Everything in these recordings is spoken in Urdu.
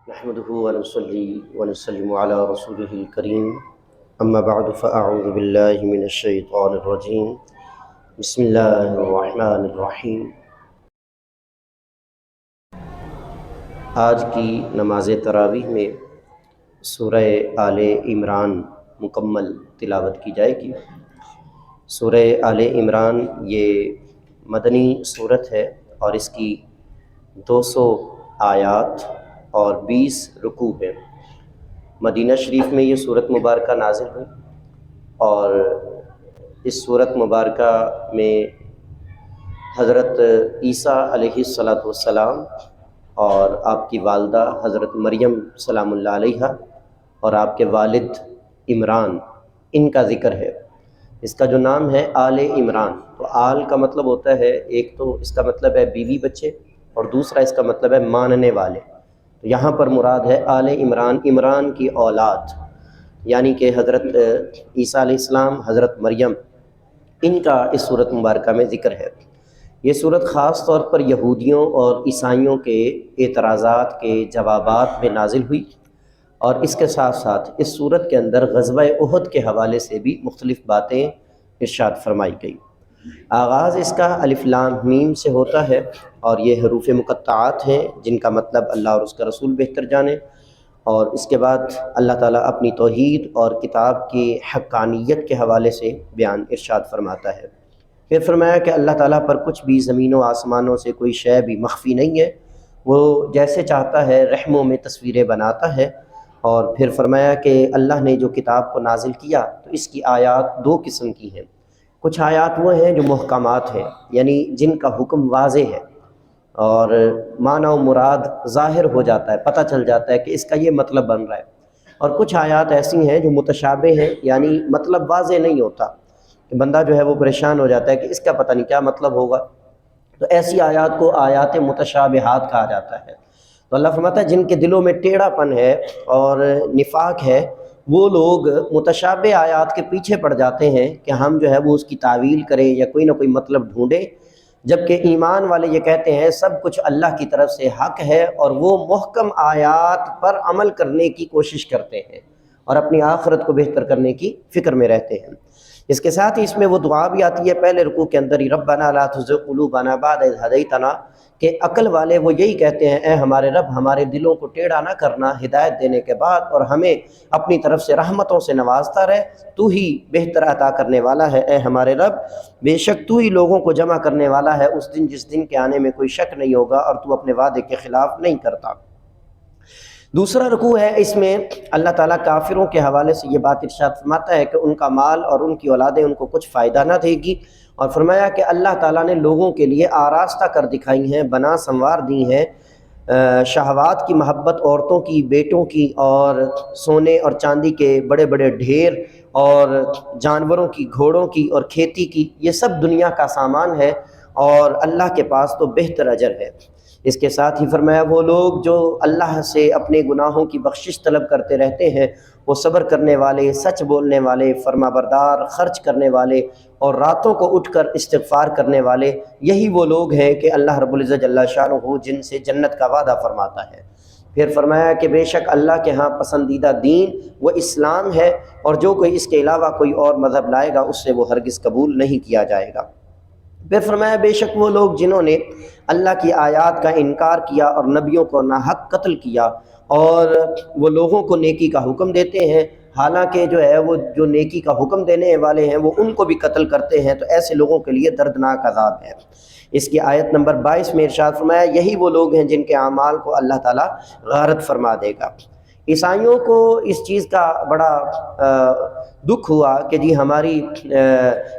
نحمده ونصلي ونسلم على رسوله الكريم اما بعد فاعوذ بالله من الشيطان الرجيم بسم الله الرحمن الرحیم۔ آج کی نماز تراویح میں سورہ آل عمران مکمل تلاوت کی جائے گی۔ سورہ آل عمران یہ مدنی صورت ہے اور اس کی 200 آیات اور 20 رکوع ہیں۔ مدینہ شریف میں یہ صورت مبارکہ نازل ہوئی اور اس صورت مبارکہ میں حضرت عیسیٰ علیہ السلام اور آپ کی والدہ حضرت مریم سلام اللہ علیہا اور آپ کے والد عمران ان کا ذکر ہے۔ اس کا جو نام ہے آل عمران، تو آل کا مطلب ہوتا ہے، ایک تو اس کا مطلب ہے بیوی بچے اور دوسرا اس کا مطلب ہے ماننے والے۔ تو یہاں پر مراد ہے آل عمران، عمران کی اولاد، یعنی کہ حضرت عیسیٰ علیہ السلام، حضرت مریم، ان کا اس صورت مبارکہ میں ذکر ہے۔ یہ صورت خاص طور پر یہودیوں اور عیسائیوں کے اعتراضات کے جوابات میں نازل ہوئی، اور اس کے ساتھ ساتھ اس صورت کے اندر غزوہ احد کے حوالے سے بھی مختلف باتیں ارشاد فرمائی گئی۔ آغاز اس کا الف لام میم سے ہوتا ہے اور یہ حروف مقطعات ہیں جن کا مطلب اللہ اور اس کا رسول بہتر جانے، اور اس کے بعد اللہ تعالیٰ اپنی توحید اور کتاب کی حقانیت کے حوالے سے بیان ارشاد فرماتا ہے۔ پھر فرمایا کہ اللہ تعالیٰ پر کچھ بھی زمین و آسمانوں سے کوئی شے بھی مخفی نہیں ہے، وہ جیسے چاہتا ہے رحموں میں تصویریں بناتا ہے۔ اور پھر فرمایا کہ اللہ نے جو کتاب کو نازل کیا تو اس کی آیات 2 قسم کی ہیں۔ کچھ آیات وہ ہیں جو محکمات ہیں، یعنی جن کا حکم واضح ہے اور معنی و مراد ظاہر ہو جاتا ہے، پتہ چل جاتا ہے کہ اس کا یہ مطلب بن رہا ہے، اور کچھ آیات ایسی ہیں جو متشابہ ہیں، یعنی مطلب واضح نہیں ہوتا کہ بندہ جو ہے وہ پریشان ہو جاتا ہے کہ اس کا پتہ نہیں کیا مطلب ہوگا، تو ایسی آیات کو آیات متشابہات کہا جاتا ہے۔ تو اللہ فرماتا ہے جن کے دلوں میں ٹیڑھا پن ہے اور نفاق ہے، وہ لوگ متشابہ آیات کے پیچھے پڑ جاتے ہیں کہ ہم جو ہے وہ اس کی تعویل کریں یا کوئی نہ کوئی مطلب ڈھونڈیں، جبکہ ایمان والے یہ کہتے ہیں سب کچھ اللہ کی طرف سے حق ہے، اور وہ محکم آیات پر عمل کرنے کی کوشش کرتے ہیں اور اپنی آخرت کو بہتر کرنے کی فکر میں رہتے ہیں۔ اس کے ساتھ ہی اس میں وہ دعا بھی آتی ہے پہلے رکوع کے اندر ہی، ربنا لا تزغ قلوبنا بعد اذ ہدیتنا، کہ عقل والے وہ یہی کہتے ہیں اے ہمارے رب ہمارے دلوں کو ٹیڑھا نہ کرنا ہدایت دینے کے بعد، اور ہمیں اپنی طرف سے رحمتوں سے نوازتا رہے، تو ہی بہتر عطا کرنے والا ہے اے ہمارے رب، بے شک تو ہی لوگوں کو جمع کرنے والا ہے اس دن جس دن کے آنے میں کوئی شک نہیں ہوگا، اور تو اپنے وعدے کے خلاف نہیں کرتا۔ دوسرا رکوع ہے، اس میں اللہ تعالیٰ کافروں کے حوالے سے یہ بات ارشاد فرماتا ہے کہ ان کا مال اور ان کی اولادیں ان کو کچھ فائدہ نہ دے گی، اور فرمایا کہ اللہ تعالیٰ نے لوگوں کے لیے آراستہ کر دکھائی ہیں، بنا سنوار دی ہیں شہوات کی محبت، عورتوں کی، بیٹوں کی، اور سونے اور چاندی کے بڑے بڑے ڈھیر، اور جانوروں کی، گھوڑوں کی اور کھیتی کی، یہ سب دنیا کا سامان ہے اور اللہ کے پاس تو بہتر اجر ہے۔ اس کے ساتھ ہی فرمایا وہ لوگ جو اللہ سے اپنے گناہوں کی بخشش طلب کرتے رہتے ہیں، وہ صبر کرنے والے، سچ بولنے والے، فرما بردار، خرچ کرنے والے، اور راتوں کو اٹھ کر استغفار کرنے والے، یہی وہ لوگ ہیں کہ اللہ رب العزت جل شانہ جن سے جنت کا وعدہ فرماتا ہے۔ پھر فرمایا کہ بے شک اللہ کے ہاں پسندیدہ دین وہ اسلام ہے، اور جو کوئی اس کے علاوہ کوئی اور مذہب لائے گا اس سے وہ ہرگز قبول نہیں کیا جائے گا۔ پھر فرمایا بے شک وہ لوگ جنہوں نے اللہ کی آیات کا انکار کیا اور نبیوں کو ناحق قتل کیا، اور وہ لوگوں کو نیکی کا حکم دیتے ہیں، حالانکہ جو ہے وہ جو نیکی کا حکم دینے والے ہیں وہ ان کو بھی قتل کرتے ہیں، تو ایسے لوگوں کے لیے دردناک عذاب ہے۔ اس کی آیت نمبر 22 میں ارشاد فرمایا یہی وہ لوگ ہیں جن کے اعمال کو اللہ تعالیٰ غارت فرما دے گا۔ عیسائیوں کو اس چیز کا بڑا دکھ ہوا کہ جی ہماری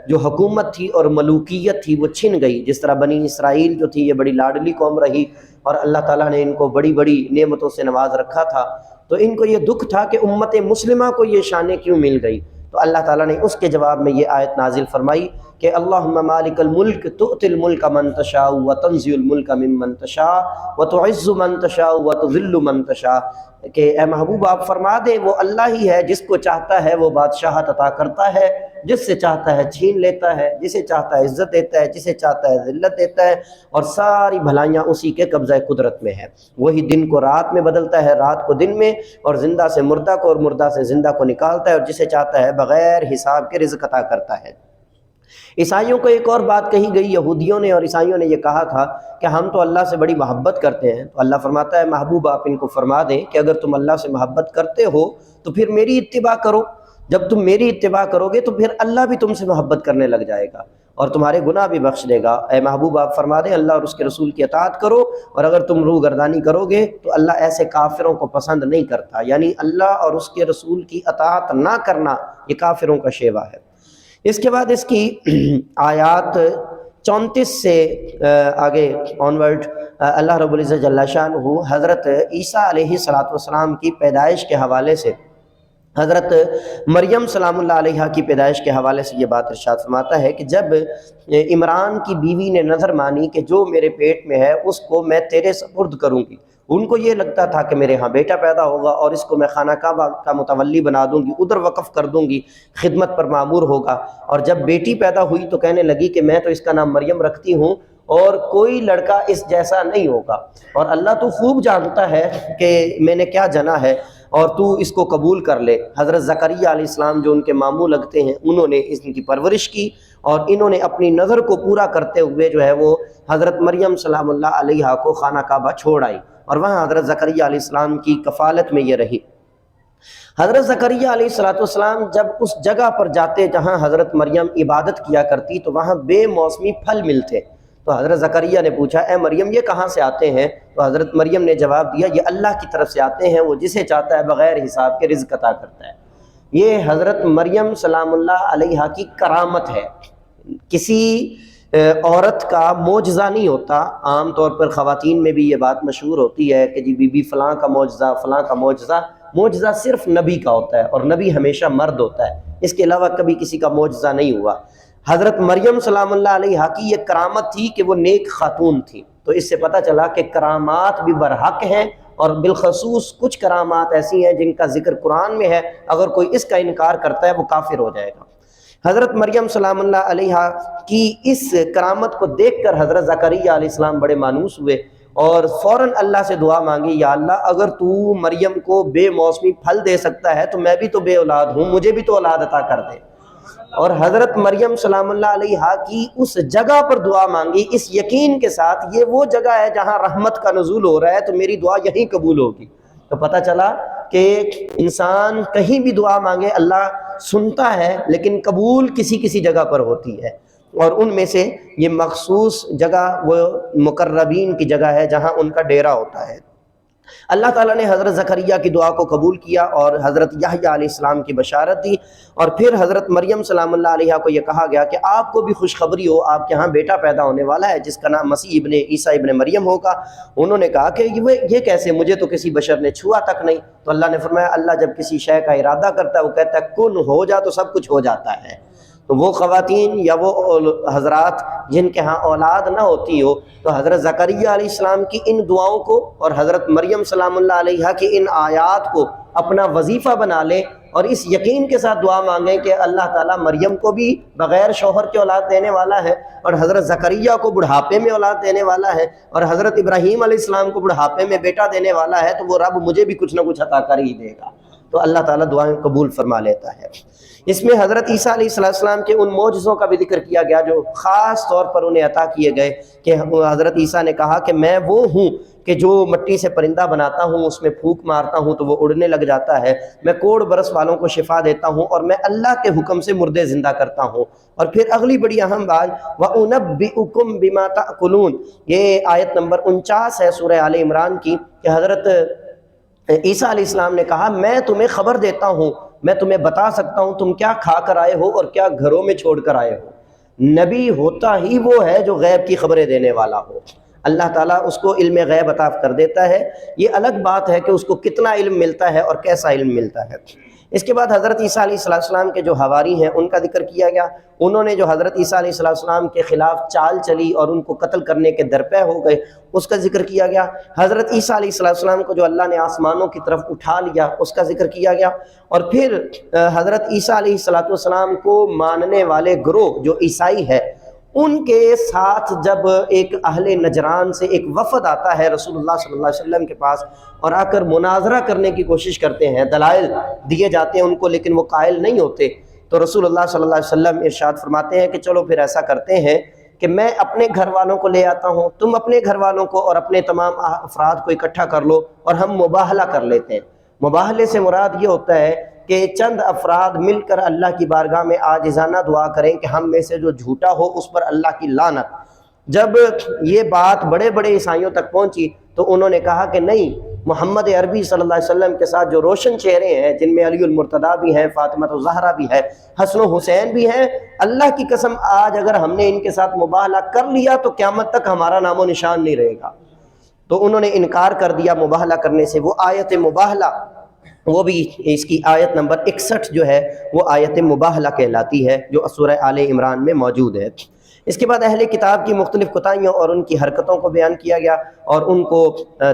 جو حکومت تھی اور ملوکیت تھی وہ چھن گئی، جس طرح بنی اسرائیل جو تھی یہ بڑی لاڈلی قوم رہی اور اللہ تعالیٰ نے ان کو بڑی بڑی نعمتوں سے نواز رکھا تھا، تو ان کو یہ دکھ تھا کہ امت مسلمہ کو یہ شانیں کیوں مل گئی، تو اللہ تعالیٰ نے اس کے جواب میں یہ آیت نازل فرمائی کہ اللہم مالک الملک تؤتی الملک من تشاء وتنزع الملک ممن تشاء وتعز من تشاء وتذل من تشاء، کہ اے محبوب آپ فرما دیں وہ اللہ ہی ہے جس کو چاہتا ہے وہ بادشاہت عطا کرتا ہے، جس سے چاہتا ہے چھین لیتا ہے، جسے چاہتا ہے عزت دیتا ہے، جسے چاہتا ہے ذلت دیتا ہے، اور ساری بھلائیاں اسی کے قبضہ قدرت میں ہے۔ وہی دن کو رات میں بدلتا ہے، رات کو دن میں، اور زندہ سے مردہ کو اور مردہ سے زندہ کو نکالتا ہے، اور جسے چاہتا ہے بغیر حساب کے رزق عطا کرتا ہے۔ عیسائیوں کو ایک اور بات کہی گئی، یہودیوں نے اور عیسائیوں نے یہ کہا تھا کہ ہم تو اللہ سے بڑی محبت کرتے ہیں، تو اللہ فرماتا ہے محبوب آپ ان کو فرما دیں کہ اگر تم اللہ سے محبت کرتے ہو تو پھر میری اتباع کرو، جب تم میری اتباع کرو گے تو پھر اللہ بھی تم سے محبت کرنے لگ جائے گا اور تمہارے گناہ بھی بخش دے گا۔ اے محبوب آپ فرما دیں اللہ اور اس کے رسول کی اطاعت کرو، اور اگر تم روح گردانی کرو گے تو اللہ ایسے کافروں کو پسند نہیں کرتا، یعنی اللہ اور اس کے رسول کی اطاعت نہ کرنا یہ کافروں کا شیوہ ہے۔ اس کے بعد اس کی آیات 34 سے آگے آنورڈ اللہ رب العزت جل شانہ حضرت عیسیٰ علیہ السلام کی پیدائش کے حوالے سے، حضرت مریم سلام اللہ علیہا کی پیدائش کے حوالے سے یہ بات ارشاد فرماتا ہے کہ جب عمران کی بیوی نے نظر مانی کہ جو میرے پیٹ میں ہے اس کو میں تیرے سپرد کروں گی، ان کو یہ لگتا تھا کہ میرے ہاں بیٹا پیدا ہوگا اور اس کو میں خانہ کعبہ کا متولی بنا دوں گی، ادھر وقف کر دوں گی، خدمت پر معمور ہوگا، اور جب بیٹی پیدا ہوئی تو کہنے لگی کہ میں تو اس کا نام مریم رکھتی ہوں اور کوئی لڑکا اس جیسا نہیں ہوگا، اور اللہ تو خوب جانتا ہے کہ میں نے کیا جنا ہے اور تو اس کو قبول کر لے۔ حضرت زکریا علیہ السلام جو ان کے ماموں لگتے ہیں انہوں نے اس کی پرورش کی، اور انہوں نے اپنی نظر کو پورا کرتے ہوئے جو ہے وہ حضرت مریم سلام اللہ علیہا کو خانہ کعبہ چھوڑ آئی، اور وہاں حضرت زکریا علیہ السلام کی کفالت میں یہ رہی۔ حضرت زکریا علیہ السلام جب اس جگہ پر جاتے جہاں حضرت مریم عبادت کیا کرتی تو وہاں بے موسمی پھل ملتے، تو حضرت زکریا نے پوچھا اے مریم یہ کہاں سے آتے ہیں؟ تو حضرت مریم نے جواب دیا یہ اللہ کی طرف سے آتے ہیں، وہ جسے چاہتا ہے بغیر حساب کے رزق عطا کرتا ہے۔ یہ حضرت مریم سلام اللہ علیہا کی کرامت ہے، کسی عورت کا معجزہ نہیں ہوتا۔ عام طور پر خواتین میں بھی یہ بات مشہور ہوتی ہے کہ جی بی بی فلاں کا معجزہ، فلاں کا معجزہ، معجزہ صرف نبی کا ہوتا ہے، اور نبی ہمیشہ مرد ہوتا ہے، اس کے علاوہ کبھی کسی کا معجزہ نہیں ہوا۔ حضرت مریم سلام اللہ علیہا کی یہ کرامت تھی کہ وہ نیک خاتون تھی، تو اس سے پتہ چلا کہ کرامات بھی برحق ہیں، اور بالخصوص کچھ کرامات ایسی ہیں جن کا ذکر قرآن میں ہے، اگر کوئی اس کا انکار کرتا ہے وہ کافر ہو جائے گا۔ حضرت مریم سلام اللہ علیہا کی اس کرامت کو دیکھ کر حضرت زکریا علیہ السلام بڑے مانوس ہوئے اور فوراً اللہ سے دعا مانگی، یا اللہ اگر تو مریم کو بے موسمی پھل دے سکتا ہے تو میں بھی تو بے اولاد ہوں، مجھے بھی تو اولاد عطا کر دے۔ اور حضرت مریم سلام اللہ علیہا کی اس جگہ پر دعا مانگی اس یقین کے ساتھ یہ وہ جگہ ہے جہاں رحمت کا نزول ہو رہا ہے تو میری دعا یہیں قبول ہوگی۔ تو پتہ چلا کہ انسان کہیں بھی دعا مانگے اللہ سنتا ہے، لیکن قبول کسی کسی جگہ پر ہوتی ہے، اور ان میں سے یہ مخصوص جگہ وہ مقربین کی جگہ ہے جہاں ان کا ڈیرا ہوتا ہے۔ اللہ تعالیٰ نے حضرت زکریا کی دعا کو قبول کیا اور حضرت یحییٰ علیہ السلام کی بشارت دی، اور پھر حضرت مریم سلام اللہ علیہا کو یہ کہا گیا کہ آپ کو بھی خوشخبری ہو، آپ کے ہاں بیٹا پیدا ہونے والا ہے جس کا نام مسیح ابن عیسیٰ ابن مریم ہوگا۔ انہوں نے کہا کہ یہ کیسے، مجھے تو کسی بشر نے چھوا تک نہیں۔ تو اللہ نے فرمایا اللہ جب کسی شے کا ارادہ کرتا ہے وہ کہتا ہے کن ہو جا تو سب کچھ ہو جاتا ہے۔ تو وہ خواتین یا وہ حضرات جن کے ہاں اولاد نہ ہوتی ہو تو حضرت زکریا علیہ السلام کی ان دعاؤں کو اور حضرت مریم سلام اللہ علیہا کی ان آیات کو اپنا وظیفہ بنا لیں، اور اس یقین کے ساتھ دعا مانگیں کہ اللہ تعالیٰ مریم کو بھی بغیر شوہر کے اولاد دینے والا ہے، اور حضرت زکریا کو بڑھاپے میں اولاد دینے والا ہے، اور حضرت ابراہیم علیہ السلام کو بڑھاپے میں بیٹا دینے والا ہے، تو وہ رب مجھے بھی کچھ نہ کچھ عطا کر ہی دے گا۔ تو اللہ تعالیٰ دعائیں قبول فرما لیتا ہے۔ اس میں حضرت عیسیٰ علیہ السلام کے ان معجزوں کا بھی ذکر کیا گیا جو خاص طور پر انہیں عطا کیے گئے، کہ حضرت عیسیٰ نے کہا کہ میں وہ ہوں کہ جو مٹی سے پرندہ بناتا ہوں، اس میں پھونک مارتا ہوں تو وہ اڑنے لگ جاتا ہے، میں کوڑ برس والوں کو شفا دیتا ہوں، اور میں اللہ کے حکم سے مردے زندہ کرتا ہوں۔ اور پھر اگلی بڑی اہم بات وَأُنَبِّئُكُم بِمَا تَأْكُلُونَ، یہ آیت نمبر 49 ہے سورہ آل عمران کی، کہ حضرت عیسیٰ علیہ السلام نے کہا میں تمہیں خبر دیتا ہوں، میں تمہیں بتا سکتا ہوں تم کیا کھا کر آئے ہو اور کیا گھروں میں چھوڑ کر آئے ہو۔ نبی ہوتا ہی وہ ہے جو غیب کی خبریں دینے والا ہو۔ اللہ تعالیٰ اس کو علم غیب عطا کر دیتا ہے، یہ الگ بات ہے کہ اس کو کتنا علم ملتا ہے اور کیسا علم ملتا ہے۔ اس کے بعد حضرت عیسیٰ علیہ السلام کے جو حواری ہیں ان کا ذکر کیا گیا، انہوں نے جو حضرت عیسیٰ علیہ السلام کے خلاف چال چلی اور ان کو قتل کرنے کے درپے ہو گئے، اس کا ذکر کیا گیا۔ حضرت عیسیٰ علیہ السلام کو جو اللہ نے آسمانوں کی طرف اٹھا لیا، اس کا ذکر کیا گیا۔ اور پھر حضرت عیسیٰ علیہ السلام کو ماننے والے گروہ جو عیسائی ہے، ان کے ساتھ جب ایک اہل نجران سے ایک وفد آتا ہے رسول اللہ صلی اللہ علیہ وسلم کے پاس اور آ کر مناظرہ کرنے کی کوشش کرتے ہیں، دلائل دیے جاتے ہیں ان کو لیکن وہ قائل نہیں ہوتے، تو رسول اللہ صلی اللہ علیہ وسلم ارشاد فرماتے ہیں کہ چلو پھر ایسا کرتے ہیں کہ میں اپنے گھر والوں کو لے آتا ہوں، تم اپنے گھر والوں کو اور اپنے تمام افراد کو اکٹھا کر لو اور ہم مباہلہ کر لیتے ہیں۔ مباہلے سے مراد یہ ہوتا ہے کہ چند افراد مل کر اللہ کی بارگاہ میں عاجزانہ دعا کریں کہ ہم میں سے جو جھوٹا ہو اس پر اللہ کی لعنت۔ جب یہ بات بڑے بڑے عیسائیوں تک پہنچی تو انہوں نے کہا کہ نہیں، محمد عربی صلی اللہ علیہ وسلم کے ساتھ جو روشن چہرے ہیں، جن میں علی المرتضیٰ بھی ہیں، فاطمہ الزہرا بھی ہے، حسن و حسین بھی ہیں، اللہ کی قسم آج اگر ہم نے ان کے ساتھ مباہلہ کر لیا تو قیامت تک ہمارا نام و نشان نہیں رہے گا۔ تو انہوں نے انکار کر دیا مباہلہ کرنے سے۔ وہ آیت مباہلہ، وہ بھی اس کی آیت نمبر 61 جو ہے وہ آیت مباہلہ کہلاتی ہے، جو سورہ آل عمران میں موجود ہے۔ اس کے بعد اہل کتاب کی مختلف کوتاہیوں اور ان کی حرکتوں کو بیان کیا گیا اور ان کو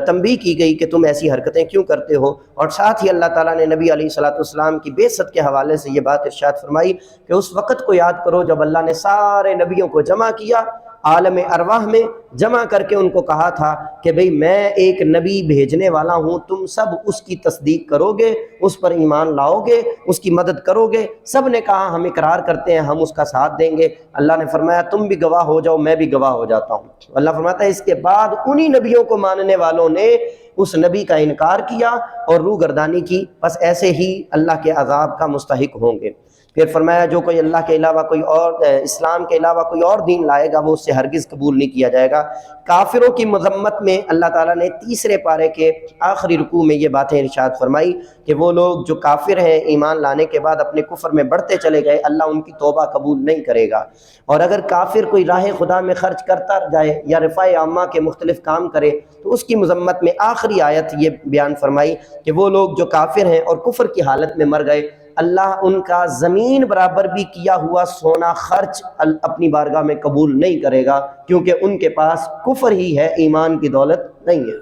تنبیہ کی گئی کہ تم ایسی حرکتیں کیوں کرتے ہو، اور ساتھ ہی اللہ تعالیٰ نے نبی علیہ السلام کی بعثت کے حوالے سے یہ بات ارشاد فرمائی کہ اس وقت کو یاد کرو جب اللہ نے سارے نبیوں کو جمع کیا، عالم ارواح میں جمع کر کے ان کو کہا تھا کہ بھئی میں ایک نبی بھیجنے والا ہوں، تم سب اس کی تصدیق کرو گے، اس پر ایمان لاؤ گے، اس کی مدد کرو گے۔ سب نے کہا ہم اقرار کرتے ہیں، ہم اس کا ساتھ دیں گے۔ اللہ نے فرمایا تم بھی گواہ ہو جاؤ، میں بھی گواہ ہو جاتا ہوں۔ اللہ فرماتا ہے اس کے بعد انہی نبیوں کو ماننے والوں نے اس نبی کا انکار کیا اور روگردانی کی، بس ایسے ہی اللہ کے عذاب کا مستحق ہوں گے۔ پھر فرمایا جو کوئی اللہ کے علاوہ کوئی اور، اسلام کے علاوہ کوئی اور دین لائے گا وہ اس سے ہرگز قبول نہیں کیا جائے گا۔ کافروں کی مذمت میں اللہ تعالیٰ نے تیسرے پارے کے آخری رکوع میں یہ باتیں ارشاد فرمائی کہ وہ لوگ جو کافر ہیں ایمان لانے کے بعد اپنے کفر میں بڑھتے چلے گئے، اللہ ان کی توبہ قبول نہیں کرے گا۔ اور اگر کافر کوئی راہ خدا میں خرچ کرتا جائے یا رفاع عامہ کے مختلف کام کرے تو اس کی مذمت میں آخری آیت یہ بیان فرمائی کہ وہ لوگ جو کافر ہیں اور کفر کی حالت میں مر گئے، اللہ ان کا زمین برابر بھی کیا ہوا سونا خرچ اپنی بارگاہ میں قبول نہیں کرے گا، کیونکہ ان کے پاس کفر ہی ہے، ایمان کی دولت نہیں ہے۔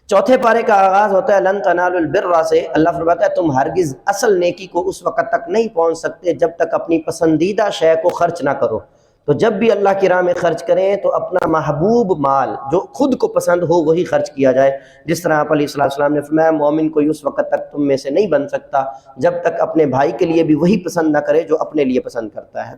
چوتھے پارے کا آغاز ہوتا ہے لن تنالوا البر سے۔ اللہ فرماتا ہے تم ہرگز اصل نیکی کو اس وقت تک نہیں پہنچ سکتے جب تک اپنی پسندیدہ شے کو خرچ نہ کرو۔ تو جب بھی اللہ کی راہ میں خرچ کریں تو اپنا محبوب مال جو خود کو پسند ہو وہی خرچ کیا جائے، جس طرح آپ علیہ السلام نے فرمایا مومن کوئی اس وقت تک تم میں سے نہیں بن سکتا جب تک اپنے بھائی کے لیے بھی وہی پسند نہ کرے جو اپنے لیے پسند کرتا ہے۔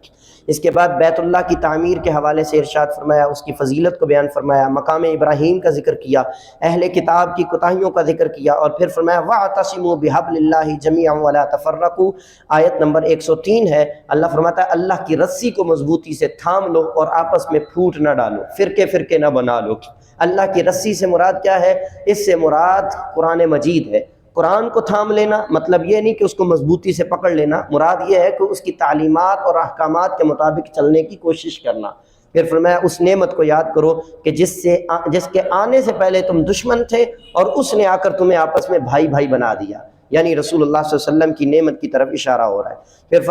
اس کے بعد بیت اللہ کی تعمیر کے حوالے سے ارشاد فرمایا، اس کی فضیلت کو بیان فرمایا، مقام ابراہیم کا ذکر کیا، اہل کتاب کی کوتاہیوں کا ذکر کیا، اور پھر فرمایا وَاعْتَصِمُوا بِحَبْلِ اللَّهِ جَمِيعًا وَلَا تَفَرَّقُوا۔ آیت نمبر 103 ہے۔ اللہ فرماتا ہے اللہ کی رسی کو مضبوطی سے تھام لو اور آپس میں پھوٹ نہ ڈالو، فرقے فرقے نہ بنا لو۔ اللہ کی رسی سے مراد کیا ہے؟ اس سے مراد قرآن مجید ہے۔ قرآن کو تھام لینا مطلب یہ نہیں کہ اس کو مضبوطی سے پکڑ لینا، مراد یہ ہے کہ اس کی تعلیمات اور احکامات کے مطابق چلنے کی کوشش کرنا۔ پھر فرمایا اس نعمت کو یاد کرو کہ جس کے آنے سے پہلے تم دشمن تھے اور اس نے آ کر تمہیں آپس میں بھائی بھائی بنا دیا، یعنی رسول اللہ صلی اللہ علیہ وسلم کی نعمت کی طرف اشارہ ہو رہا ہے۔ پھر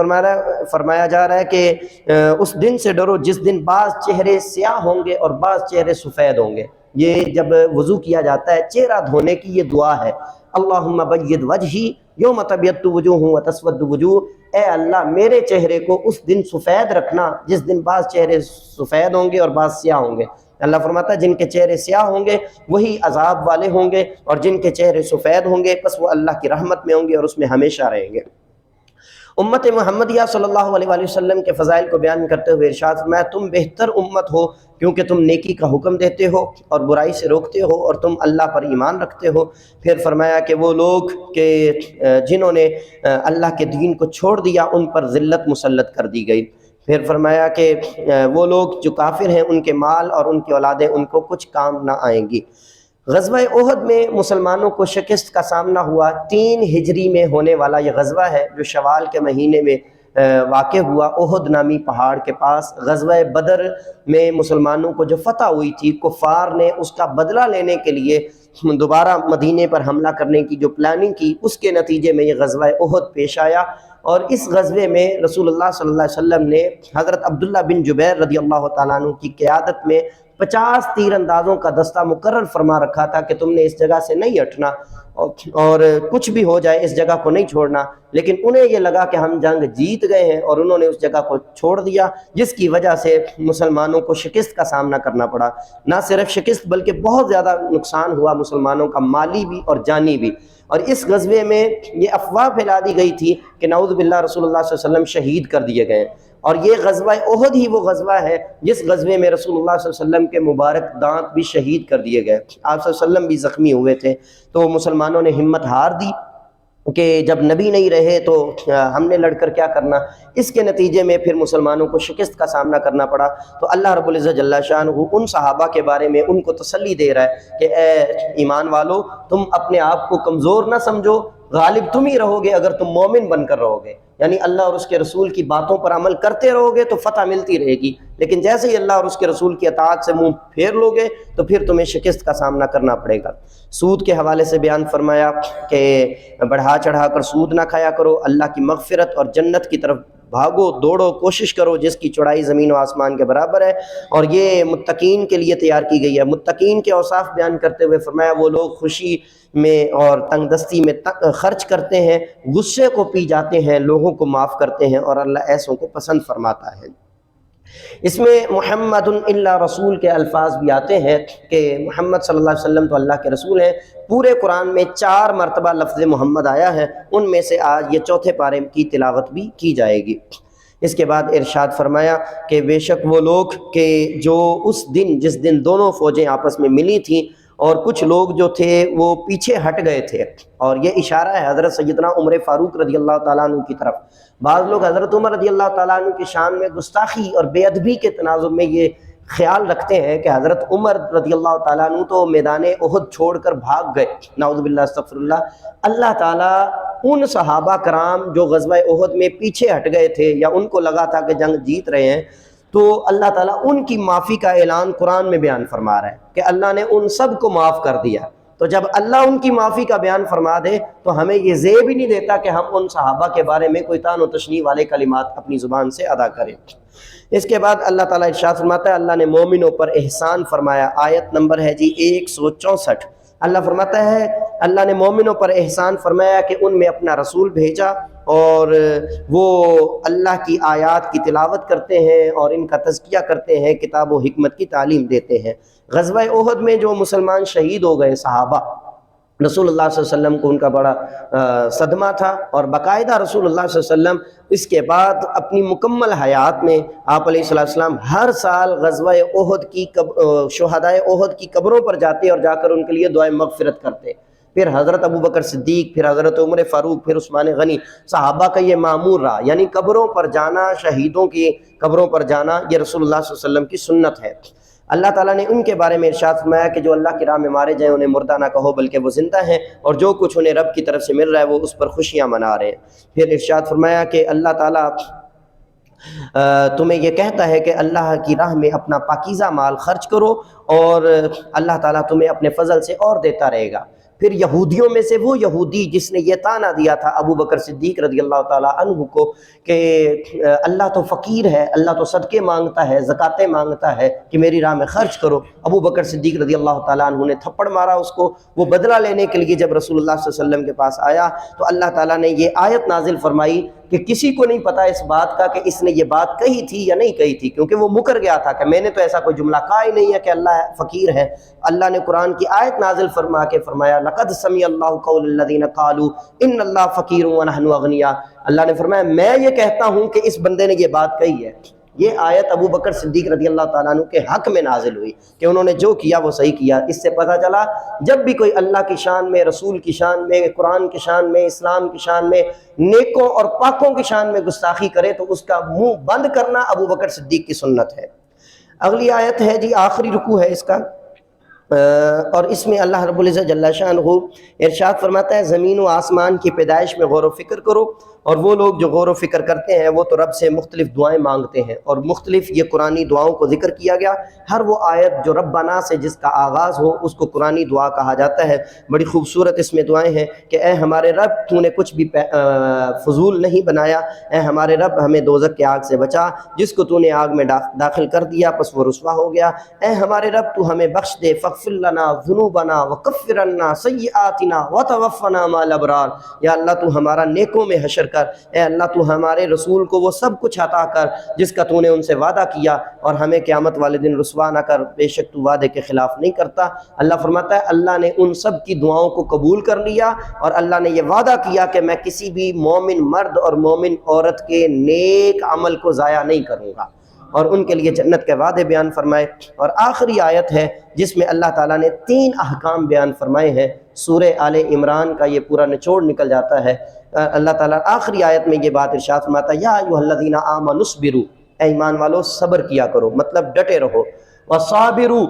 فرمایا جا رہا ہے کہ اس دن سے ڈرو جس دن بعض چہرے سیاہ ہوں گے اور بعض چہرے سفید ہوں گے۔ یہ جب وضو کیا جاتا ہے چہرہ دھونے کی یہ دعا ہے، اللہم بید وجہی یوم تبیض وجوہ وتسود وجوہ، اے اللہ میرے چہرے کو اس دن سفید رکھنا جس دن بعض چہرے سفید ہوں گے اور بعض سیاہ ہوں گے۔ اللہ فرماتا ہے جن کے چہرے سیاہ ہوں گے وہی عذاب والے ہوں گے، اور جن کے چہرے سفید ہوں گے بس وہ اللہ کی رحمت میں ہوں گے اور اس میں ہمیشہ رہیں گے۔ امت محمدیہ صلی اللہ علیہ وآلہ وسلم کے فضائل کو بیان کرتے ہوئے ارشاد فرمایا تم بہتر امت ہو کیونکہ تم نیکی کا حکم دیتے ہو اور برائی سے روکتے ہو اور تم اللہ پر ایمان رکھتے ہو۔ پھر فرمایا کہ وہ لوگ کہ جنہوں نے اللہ کے دین کو چھوڑ دیا ان پر ذلت مسلط کر دی گئی۔ پھر فرمایا کہ وہ لوگ جو کافر ہیں ان کے مال اور ان کی اولادیں ان کو کچھ کام نہ آئیں گی۔ غزوہ احد میں مسلمانوں کو شکست کا سامنا ہوا۔ 3 ہجری میں ہونے والا یہ غزوہ ہے جو شوال کے مہینے میں واقع ہوا احد نامی پہاڑ کے پاس۔ غزوہ بدر میں مسلمانوں کو جو فتح ہوئی تھی، کفار نے اس کا بدلہ لینے کے لیے دوبارہ مدینے پر حملہ کرنے کی جو پلاننگ کی، اس کے نتیجے میں یہ غزوہ احد پیش آیا۔ اور اس غزوے میں رسول اللہ صلی اللہ علیہ وسلم نے حضرت عبداللہ بن جبیر رضی اللہ تعالیٰ عنہ کی قیادت میں 50 تیر اندازوں کا دستہ مقرر فرما رکھا تھا کہ تم نے اس جگہ سے نہیں ہٹنا اور کچھ بھی ہو جائے اس جگہ کو نہیں چھوڑنا۔ لیکن انہیں یہ لگا کہ ہم جنگ جیت گئے ہیں اور انہوں نے اس جگہ کو چھوڑ دیا، جس کی وجہ سے مسلمانوں کو شکست کا سامنا کرنا پڑا۔ نہ صرف شکست بلکہ بہت زیادہ نقصان ہوا مسلمانوں کا، مالی بھی اور جانی بھی۔ اور اس غزوے میں یہ افواہ پھیلا دی گئی تھی کہ نعوذ باللہ رسول اللہ صلی اللہ علیہ وسلم شہید کر دیے گئے، اور یہ غزوہ احد ہی وہ غزوہ ہے جس غزوے میں رسول اللہ صلی اللہ علیہ وسلم کے مبارک دانت بھی شہید کر دیے گئے، آپ صلی اللہ علیہ وسلم بھی زخمی ہوئے تھے۔ تو مسلمانوں نے ہمت ہار دی کہ جب نبی نہیں رہے تو ہم نے لڑ کر کیا کرنا۔ اس کے نتیجے میں پھر مسلمانوں کو شکست کا سامنا کرنا پڑا۔ تو اللہ رب العزت جل شانہ ان صحابہ کے بارے میں ان کو تسلی دے رہا ہے کہ اے ایمان والو، تم اپنے آپ کو کمزور نہ سمجھو، غالب تم ہی رہو گے اگر تم مومن بن کر رہو گے، یعنی اللہ اور اس کے رسول کی باتوں پر عمل کرتے رہو گے تو فتح ملتی رہے گی، لیکن جیسے ہی اللہ اور اس کے رسول کی اطاعت سے منہ پھیر لو گے تو پھر تمہیں شکست کا سامنا کرنا پڑے گا۔ سود کے حوالے سے بیان فرمایا کہ بڑھا چڑھا کر سود نہ کھایا کرو، اللہ کی مغفرت اور جنت کی طرف بھاگو، دوڑو، کوشش کرو جس کی چوڑائی زمین و آسمان کے برابر ہے، اور یہ متقین کے لیے تیار کی گئی ہے۔ متقین کے اوصاف بیان کرتے ہوئے فرمایا وہ لوگ خوشی میں اور تنگ دستی میں خرچ کرتے ہیں، غصے کو پی جاتے ہیں، لوگوں کو معاف کرتے ہیں، اور اللہ ایسوں کو پسند فرماتا ہے۔ اس میں محمد الا رسول کے الفاظ بھی آتے ہیں کہ محمد صلی اللہ علیہ وسلم تو اللہ کے رسول ہیں۔ پورے قرآن میں 4 مرتبہ لفظ محمد آیا ہے، ان میں سے آج یہ چوتھے پارے کی تلاوت بھی کی جائے گی۔ اس کے بعد ارشاد فرمایا کہ بے شک وہ لوگ کہ جو اس دن جس دن دونوں فوجیں آپس میں ملی تھیں اور کچھ لوگ جو تھے وہ پیچھے ہٹ گئے تھے، اور یہ اشارہ ہے حضرت سیدنا عمر فاروق رضی اللہ تعالیٰ عنہ کی طرف۔ بعض لوگ حضرت عمر رضی اللہ تعالیٰ عنہ کی شان میں گستاخی اور بے ادبی کے تناظر میں یہ خیال رکھتے ہیں کہ حضرت عمر رضی اللہ تعالیٰ عنہ تو میدان احد چھوڑ کر بھاگ گئے، نعوذ باللہ استغفر اللہ۔ اللہ تعالیٰ ان صحابہ کرام جو غزوہ احد میں پیچھے ہٹ گئے تھے یا ان کو لگا تھا کہ جنگ جیت رہے ہیں، تو اللہ تعالیٰ ان کی معافی کا اعلان قرآن میں بیان فرما رہا ہے کہ اللہ نے ان سب کو معاف کر دیا۔ تو جب اللہ ان کی معافی کا بیان فرما دے تو ہمیں یہ زیب ہی نہیں دیتا کہ ہم ان صحابہ کے بارے میں کوئی طعن و تشنیع والے کلمات اپنی زبان سے ادا کریں۔ اس کے بعد اللہ تعالیٰ ارشاد فرماتا ہے اللہ نے مومنوں پر احسان فرمایا، آیت نمبر ہے جی 164۔ اللہ فرماتا ہے اللہ نے مومنوں پر احسان فرمایا کہ ان میں اپنا رسول بھیجا اور وہ اللہ کی آیات کی تلاوت کرتے ہیں اور ان کا تزکیہ کرتے ہیں، کتاب و حکمت کی تعلیم دیتے ہیں۔ غزوہ احد میں جو مسلمان شہید ہو گئے صحابہ، رسول اللہ صلی اللہ علیہ وسلم کو ان کا بڑا صدمہ تھا، اور باقاعدہ رسول اللہ صلی اللہ علیہ وسلم اس کے بعد اپنی مکمل حیات میں آپ علیہ السلام ہر سال غزوہ احد کی شہدائے احد کی قبروں پر جاتے اور جا کر ان کے لیے دعائے مغفرت کرتے۔ پھر حضرت ابو بکر صدیق، پھر حضرت عمر فاروق، پھر عثمان غنی، صحابہ کا یہ معمول رہا، یعنی قبروں پر جانا، شہیدوں کی قبروں پر جانا، یہ رسول اللہ صلی اللہ علیہ وسلم کی سنت ہے۔ اللہ تعالیٰ نے ان کے بارے میں ارشاد فرمایا کہ جو اللہ کی راہ میں مارے جائیں انہیں مردہ نہ کہو بلکہ وہ زندہ ہیں، اور جو کچھ انہیں رب کی طرف سے مل رہا ہے وہ اس پر خوشیاں منا رہے ہیں۔ پھر ارشاد فرمایا کہ اللہ تعالیٰ تمہیں یہ کہتا ہے کہ اللہ کی راہ میں اپنا پاکیزہ مال خرچ کرو، اور اللہ تعالیٰ تمہیں اپنے فضل سے اور دیتا رہے گا۔ پھر یہودیوں میں سے وہ یہودی جس نے یہ طعنہ دیا تھا ابو بکر صدیق رضی اللہ تعالیٰ عنہ کو کہ اللہ تو فقیر ہے، اللہ تو صدقے مانگتا ہے، زکاتیں مانگتا ہے کہ میری راہ میں خرچ کرو، ابو بکر صدیق رضی اللہ تعالیٰ عنہ نے تھپڑ مارا اس کو۔ وہ بدلہ لینے کے لیے جب رسول اللہ صلی اللہ علیہ وسلم کے پاس آیا تو اللہ تعالیٰ نے یہ آیت نازل فرمائی کہ کسی کو نہیں پتا اس بات کا کہ اس نے یہ بات کہی تھی یا نہیں کہی تھی، کیونکہ وہ مکر گیا تھا کہ میں نے تو ایسا کوئی جملہ کہا ہی نہیں ہے کہ اللہ فقیر ہے۔ اللہ نے قرآن کی آیت نازل فرما کے فرمایا لقد سمع اللہ قول الذین قالوا ان اللہ فقیر ونحن اغنیاء۔ اللہ نے فرمایا میں یہ کہتا ہوں کہ اس بندے نے یہ بات کہی ہے۔ یہ آیت ابو بکر صدیق رضی اللہ تعالیٰ عنہ کے حق میں نازل ہوئی کہ انہوں نے جو کیا وہ صحیح کیا۔ اس سے پتہ چلا جب بھی کوئی اللہ کی شان میں، رسول کی شان میں، قرآن کی شان میں، اسلام کی شان میں، نیکوں اور پاکوں کی شان میں گستاخی کرے تو اس کا منہ بند کرنا ابو بکر صدیق کی سنت ہے۔ اگلی آیت ہے جی آخری رکوع ہے اس کا، اور اس میں اللہ رب العزت جل شانہ ارشاد فرماتا ہے زمین و آسمان کی پیدائش میں غور و فکر کرو اور وہ لوگ جو غور و فکر کرتے ہیں وہ تو رب سے مختلف دعائیں مانگتے ہیں، اور مختلف یہ قرآنی دعاؤں کو ذکر کیا گیا۔ ہر وہ آیت جو ربنا سے جس کا آغاز ہو اس کو قرآنی دعا کہا جاتا ہے۔ بڑی خوبصورت اس میں دعائیں ہیں کہ اے ہمارے رب تو نے کچھ بھی فضول نہیں بنایا، اے ہمارے رب ہمیں دوزخ کی آگ سے بچا، جس کو تو نے آگ میں داخل کر دیا پس وہ رسوا ہو گیا، اے ہمارے رب تو ہمیں بخش دے، فاغفر لنا ذنوبنا وکفر عنا سیئاتنا وتوفنا مع الابرار۔ یا اللہ تو ہمارا نیکوں میں حشر کر، اے اللہ تو ہمارے رسول کو وہ سب کچھ عطا کر جس کا تو نے ان سے وعدہ کیا، اور ہمیں قیامت والے دن رسوا نہ کر، بے شک تو وعدے کے خلاف نہیں کرتا۔ اللہ فرماتا ہے اللہ نے ان سب کی دعاؤں کو قبول کر لیا، اور اللہ نے یہ وعدہ کیا کہ میں کسی بھی مومن مرد اور مومن عورت کے نیک عمل کو ضائع نہیں کروں گا، اور ان کے لیے جنت کے وعدے بیان فرمائے۔ اور آخری آیت ہے جس میں اللہ تعالیٰ نے 3 احکام بیان فرمائے ہیں۔ سورہ آل عمران کا یہ پورا نچوڑ نکل جاتا ہے۔ اللہ تعالیٰ آخری آیت میں یہ بات ارشاد فرماتا ہے یا ایھا الذین آمنوا اصبروا، اے ایمان والو صبر کیا کرو، مطلب ڈٹے رہو، وصابروا،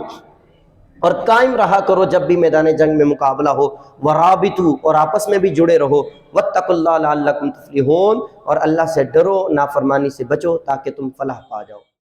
اور قائم رہا کرو جب بھی میدان جنگ میں مقابلہ ہو، ورابطوا، اور آپس میں بھی جڑے رہو، واتقوا اللہ لعلکم تفلحون، اور اللہ سے ڈرو، نافرمانی سے بچو تاکہ تم فلاح پا جاؤ۔